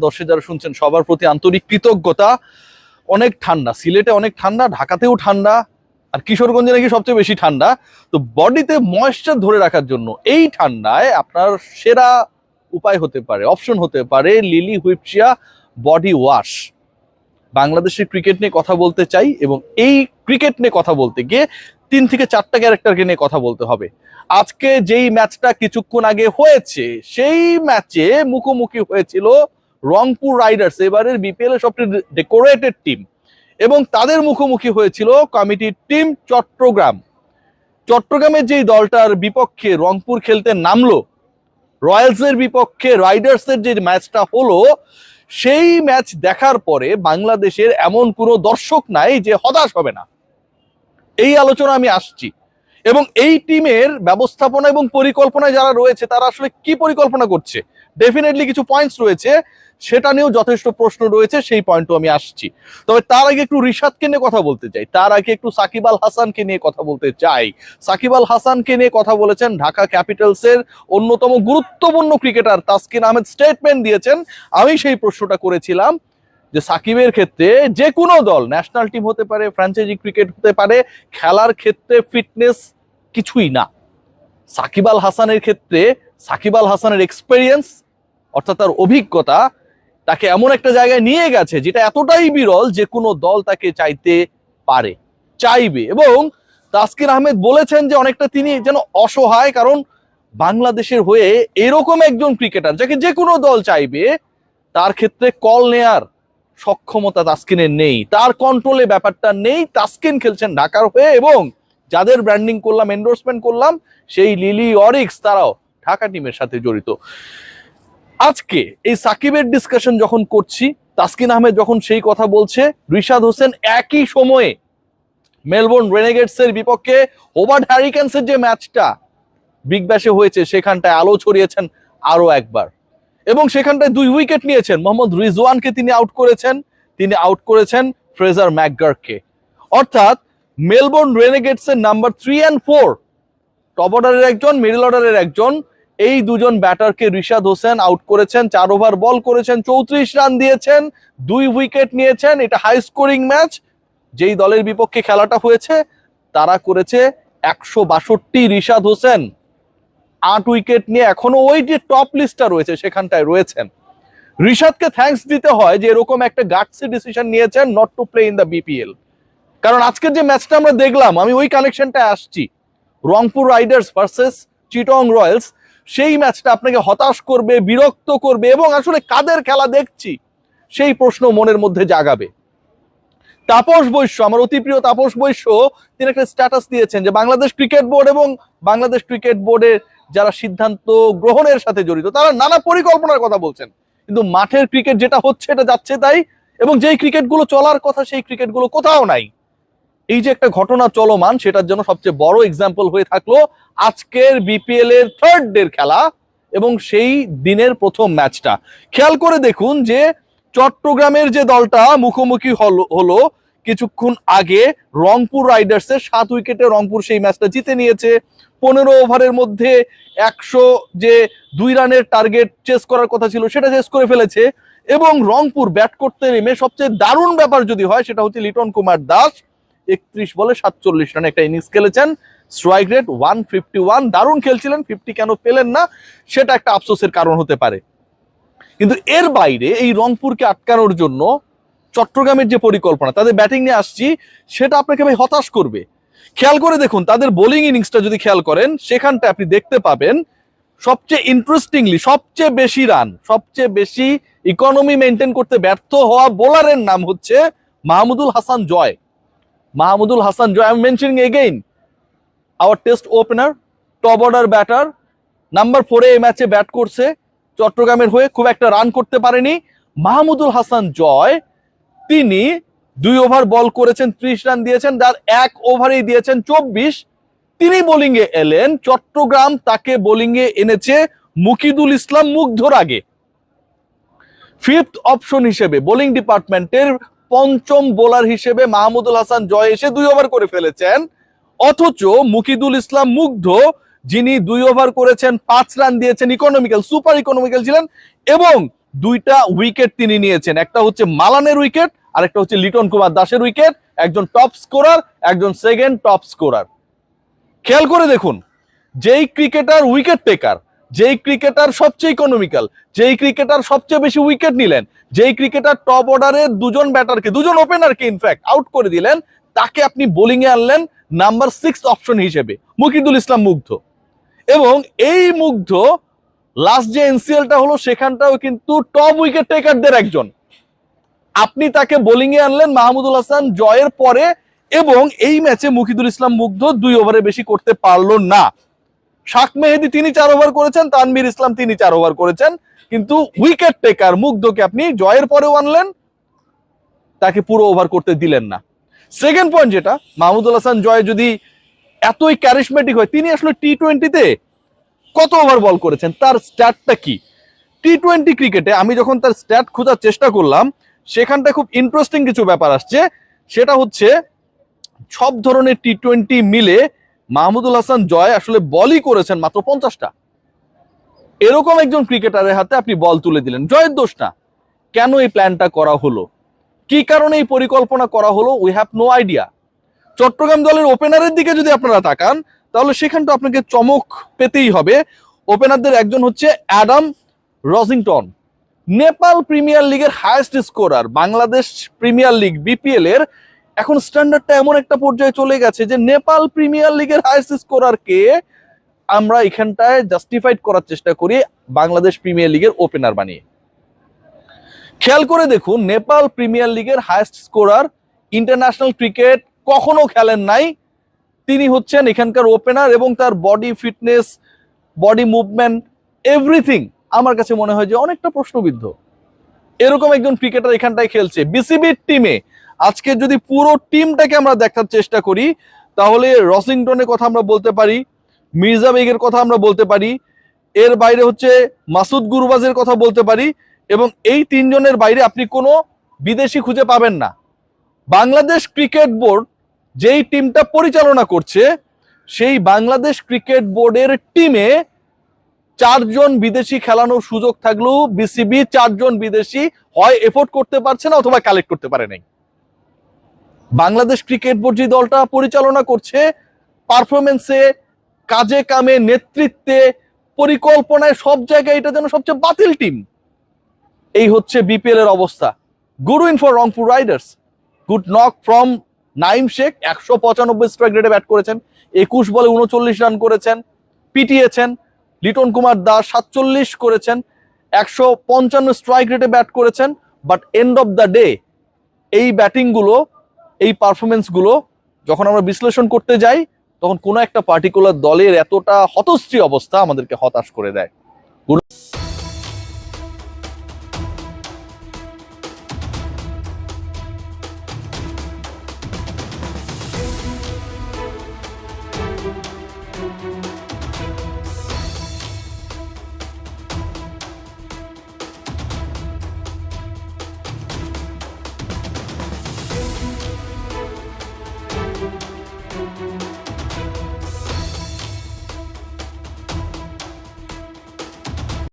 দর্শক যারা শুনছেন সবার প্রতি আন্তরিক কৃতজ্ঞতা। অনেক ঠান্ডা, সিলেটে অনেক ঠান্ডা, ঢাকাতেও ঠান্ডা, আর কিশোরগঞ্জে নাকি সবচেয়ে বেশি ঠান্ডা। তো বডিতে ময়েশ্চার ধরে রাখার জন্য এই ঠান্ডায় আপনার সেরা উপায় হতে পারে, অপশন হতে পারে লিলি হুইপচিয়া বডি ওয়াশ। বাংলাদেশের ক্রিকেট নিয়ে কথা বলতে চাই, এবং এই ক্রিকেট নিয়ে কথা বলতে গিয়ে 3 থেকে 4টা ক্যারেক্টারকে নিয়ে কথা বলতে হবে। আজকে যেই ম্যাচটা কিছুক্ষণ আগে হয়েছে, সেই ম্যাচে মুখোমুখি হয়েছিল রংপুর রাইডার্স, এবারের বিপিএল এর সবচেয়ে ডেকোরেটেড টিম, এবং তাদের মুখোমুখি হয়েছিল কমিটির টিম চট্টগ্রাম। চট্টগ্রামের যেই দলটার বিপক্ষে রংপুর খেলতে নামলো, রয়্যালসের বিপক্ষে রাইডার্সের যে ম্যাচটা হলো, সেই ম্যাচ দেখার পরে বাংলাদেশের এমন কোনো দর্শক নাই যে হতাশ হবে না। এই আলোচনা আমি আসছি, এবং এই টিমের ব্যবস্থাপনা এবং পরিকল্পনায় যারা রয়েছে তারা আসলে কি পরিকল্পনা করছে, ডেফিনেটলি কিছু পয়েন্টস রয়েছে, সেটা নিয়েও যথেষ্ট প্রশ্ন রয়েছে, সেই পয়েন্টও আমি আসছি। তবে তার আগে একটু রিশাদকে নিয়ে কথা বলতে চাই, তার আগে একটু সাকিব আল হাসানকে নিয়ে কথা বলতে চাই। সাকিব আল হাসানকে নিয়ে কথা বলেছেন ঢাকা ক্যাপিটালসের অন্যতম গুরুত্বপূর্ণ ক্রিকেটার তাসকিন আহমেদ, স্টেটমেন্ট দিয়েছেন। আমি সেই প্রশ্নটা করেছিলাম যে সাকিবের ক্ষেত্রে যে কোনো দল, ন্যাশনাল টিম হতে পারে, ফ্র্যাঞ্চাইজি ক্রিকেট হতে পারে, খেলার ক্ষেত্রে ফিটনেস কিছুই না। সাকিব আল হাসানের ক্ষেত্রে সাকিব আল হাসানের এক্সপেরিয়েন্স, অর্থাৎ তার অভিজ্ঞতা, তাকে এমন একটা জায়গায় নিয়ে গেছে যেটা এতটাই বিরল যে কোনো দল তাকে চাইতে পারে, চাইবে। এবং তাসকিন আহমেদ বলেছেন যে অনেকটা তিনি যেন অসহায়, কারণ বাংলাদেশের হয়ে এরকম একজন ক্রিকেটার যাকে যে কোনো দল চাইবে, তার ক্ষেত্রে কল নেয়ার সক্ষমতা তাসকিনের নেই, তার কন্ট্রোলে ব্যাপারটা নেই। তাসকিন খেলছেন ঢাকার হয়ে, এবং যাদের ব্র্যান্ডিং করলাম, এন্ডোর্সমেন্ট করলাম, সেই লিলি অরিক্স তারাও ঢাকা টিমের সাথে জড়িত। আজকে এই সাকিবের ডিসকাশন যখন করছি, তাসকিন আহমেদ যখন সেই কথা বলছে, রিশাদ হোসেন একই সময়ে মেলবোর্ন রেনেগেডস এর বিপক্ষে হোবার্ট হ্যারিকেন্সের যে ম্যাচটা বিগ ব্যাশে হয়েছে, সেখানটায় আলো ছড়িয়েছেন আরো একবার, এবং সেখানটায় 2 উইকেট নিয়েছেন। মোহাম্মদ রিজওয়ানকে তিনি আউট করেছেন ফ্রেজার ম্যাকগার্ককে। অর্থাৎ মেলবোর্ন রেনেগেডস এর নাম্বার 3 and 4, টপ অর্ডারের একজন, মিডল অর্ডারের একজন, এই দুজন ব্যাটারকে রিশাদ হোসেন আউট করেছেন। 4 ওভার বল করেছেন, 34 রান দিয়েছেন, 2 উইকেট নিয়েছেন। এটা হাই স্কোরিং ম্যাচ। যেই দলের বিপক্ষে খেলাটা হয়েছে তারা করেছে 162, রিশাদ হোসেন 8 উইকেট নিয়ে এখনো ওই যে টপ লিস্টটা রয়েছে সেখানটায় রয়েছেন। রিশাদকে থ্যাঙ্কস দিতে হয় যে এরকম একটা গাটসি ডিসিশন নিয়েছেন not to play in the BPL. কারণ আজকের যে ম্যাচটা আমরা দেখলাম, আমি ওই কানেকশনটা আসছি, রংপুর রাইডার্স ভার্সেস চিটং রয়্যালস, সেই ম্যাচটা আপনাকে হতাশ করবে, বিরক্ত করবে, এবং আসলে কাদের খেলা দেখছি সেই প্রশ্ন মনের মধ্যে জাগাবে। তাপস বৈশ্য, আমার অতি প্রিয় তাপস বৈশ্য, তিনি একটা স্ট্যাটাস দিয়েছেন যে বাংলাদেশ ক্রিকেট বোর্ড এবং বাংলাদেশ ক্রিকেট বোর্ডের যারা সিদ্ধান্ত গ্রহণের সাথে জড়িত, তারা নানা পরিকল্পনার কথা বলছেন, কিন্তু মাঠের ক্রিকেট যেটা হচ্ছে এটা যাচ্ছে তাই, এবং যেই ক্রিকেটগুলো চলার কথা সেই ক্রিকেটগুলো কোথাও নাই। এই যে একটা ঘটনা চলমান, সেটার জন্য সবচেয়ে বড় এক্সাম্পল হয়ে থাকলো আজকের বিপিএল এর 3rd ডের খেলা, এবং সেই দিনের প্রথম ম্যাচটা। খেয়াল করে দেখুন যে চট্টগ্রামের যে দলটা মুখোমুখি হলো কিছুক্ষণ আগে রংপুর রাইডার্সের, 7 উইকেটে রংপুর সেই ম্যাচটা জিতে নিয়েছে। 15 ওভারের মধ্যে 100 যে 2 রানের টার্গেট চেস করার কথা ছিল সেটা চেস করে ফেলেছে। এবং রংপুর ব্যাট করতে নেমে সবচেয়ে দারুণ ব্যাপার যদি হয় সেটা হচ্ছে লিটন কুমার দাস 31 বলে 47 রানে একটা ইনিংস খেলেছেন, স্ট্রাইক রেট 151, দারুণ খেলছিলেন, 50 কেন পেলেন না সেটা একটা আফসোসের কারণ হতে পারে। কিন্তু এর বাইরে এই রংপুরকে আটকানোর জন্য চট্টগ্রামের যে পরিকল্পনা, তাদের ব্যাটিং নিয়ে আসছি, সেটা আপনাকে ভাই হতাশ করবে। খেয়াল করে দেখুন তাদের বোলিং ইনিংসটা যদি খেয়াল করেন, সেখানটা আপনি দেখতে পাবেন সবচেয়ে ইন্টারেস্টিংলি সবচেয়ে বেশি রান, সবচেয়ে বেশি ইকোনমি মেনটেন করতে ব্যর্থ হওয়া বোলারের নাম হচ্ছে Mahmudul Hasan Joy. Mahmudul Hasan Joy, I am mentioning again our test opener, top order batter, number 4 এই ম্যাচে ব্যাট করছে চট্টগ্রামের হয়ে, খুব একটা রান করতে পারেনি। মাহমুদুল হাসান জয় তিনি 2 ওভার বল করেছেন, 30 রান দিয়েছেন, যার 1 ওভারেই দিয়েছেন 24। তিনি বোলিং এ এলেন, চট্টগ্রাম তাকে বোলিং এ এনেছে মুকিদুল ইসলাম মুগ্ধর আগে। 5th অপশন হিসেবে বোলিং ডিপার্টমেন্টের 5ম বোলার হিসেবে মাহমুদুল হাসান জয় এসে 2 ওভার করে ফেলেছেন। অথচ মুকিদুল ইসলাম মুগ্ধ, যিনি 2 ওভার করেছেন, 5 রান দিয়েছেন, ইকোনমিক্যাল, সুপার ইকোনমিক্যাল ছিলেন, এবং দুইটা উইকেট তিনি নিয়েছেন, একটা হচ্ছে মালানের উইকেট আর একটা হচ্ছে লিটন কুমার দাসের উইকেট। একজন টপ স্কোরার, একজন সেকেন্ড টপ স্কোরার। খেয়াল করে দেখুন, যেই ক্রিকেটার উইকেট টেকার, যেই ক্রিকেটার সবচেয়ে ইকোনমিক্যাল, যেই ক্রিকেটার সবচেয়ে বেশি উইকেট নিলেন, যেই ক্রিকেটার টপ অর্ডারের দুজন ব্যাটারকে, দুজন ওপেনারকে ইনফ্যাক্ট আউট করে দিলেন, তাকে আপনি বোলিং এ আনলেন নাম্বার 6 অপশন হিসেবে, মুকিদুল ইসলাম মুগ্ধ। এবং এই মুগ্ধ লাস্ট যে এনসিএলটা হলো সেখানটাও কিন্তু টপ উইকেট টেকারদের একজন। আপনি তাকে বোলিং এ আনলেন মাহমুদুল হাসান জয়ের পরে, এবং এই ম্যাচে মুকিদুল ইসলাম মুগ্ধ 2 ওভারে বেশি করতে পারলো না। শাক মেহেদি তিনি 4 ওভার করেছেন, তানভীর ইসলাম তিনি 4 ওভার করেছেন, কিন্তু উইকেট টেকার মুগ্ধকে আপনি জয়ের পরেও আনলেন, তাকে পুরো ওভার করতে দিলেন না। সেকেন্ড পয়েন্ট যেটা, মাহমুদুল হাসান জয় যদি এতই ক্যারিশমেটিক হয়, তিনি আসলে টি-20তে কত ওভার বল করেছেন, তার স্ট্যাটটা কি? টি-20 ক্রিকেটে আমি যখন তার স্ট্যাট খোঁজার চেষ্টা করলাম, সেখানটা খুব ইন্টারেস্টিং কিছু ব্যাপার আসছে। সেটা হচ্ছে সব ধরনের টি-20 মিলে মাহমুদুল হাসান জয় আসলে বলই করেছেন মাত্র 50টা। এরকম একজন ক্রিকেটারের হাতে আপনি বল তুলে দিলেন, জয়ের দোষ না। কেন এই প্ল্যানটা করা হলো, কি কারণে এই পরিকল্পনা করা হলো, we have no idea. Chittagong দলের ওপেনারের দিকে যদি আপনারা তাকান, তাহলে সেখানটা আপনাকে চমক পেতেই হবে। ওপেনারদের একজন হচ্ছে অ্যাডাম রজিংটন, নেপাল প্রিমিয়ার লিগের highest scorer. Bangladesh premier league BPL এর এখন স্ট্যান্ডার্ডটা এমন একটা পর্যায়ে চলে গেছে যে নেপাল প্রিমিয়ার লিগের হাইয়েস্ট স্কোরারকে আমরা এখানটায় জাস্টিফাইড করার চেষ্টা করি বাংলাদেশ প্রিমিয়ার লিগের ওপেনার বানিয়ে। খেয়াল করে দেখুন, নেপাল প্রিমিয়ার লিগের হাইয়েস্ট স্কোরার, ইন্টারন্যাশনাল ক্রিকেট কখনো খেলেন নাই, তিনি হচ্ছেন এখানকার ওপেনার, এবং তার body fitness, body movement, everything আমার কাছে মনে হয় যে অনেকটা প্রশ্নবিদ্ধ। এরকম একজন ক্রিকেটার এখানটায় খেলছে বিসিবির টিমে। আজকে যদি পুরো টিমটাকে আমরা দেখার চেষ্টা করি, তাহলে রসিংটনের কথা আমরা বলতে পারি, মির্জা বেগের কথা আমরা বলতে পারি, এর বাইরে হচ্ছে মাসুদ গুরবাজের কথা বলতে পারি, এবং এই 3 জনের বাইরে আপনি কোনো বিদেশি খুঁজে পাবেন না। বাংলাদেশ ক্রিকেট বোর্ড যেই টিমটা পরিচালনা করছে, সেই বাংলাদেশ ক্রিকেট বোর্ডের টিমে 4 জন বিদেশি খেলানোর সুযোগ থাকলেও বিসিবি 4 জন বিদেশি হয় এফোর্ড করতে পারছে না অথবা কালেক্ট করতে পারে নাই। বাংলাদেশ ক্রিকেট বোর্ড যে দলটা পরিচালনা করছে, পারফরমেন্সে, কাজে কামে, নেতৃত্বে, পরিকল্পনায়, সব জায়গায় এটা যেন সবচেয়ে বাতিল টিম। এই হচ্ছে বিপিএল এর অবস্থা। Good win for Rangpur Riders, good knock from Naim Sheikh. 195 strike রেটে ব্যাট করেছেন, 21 বলে 39 রান করেছেন, পিটিয়েছেন। লিটন কুমার দাস 47 করেছেন, 155 স্ট্রাইক রেটে ব্যাট করেছেন। But end of the day এই ব্যাটিং গুলো, এই পারফরমেন্স গুলো যখন আমরা বিশ্লেষণ করতে যাই, তখন কোনো একটা পার্টিকুলার দলের এতটা হতশ্রী অবস্থা আমাদেরকে হতাশ করে দেয়।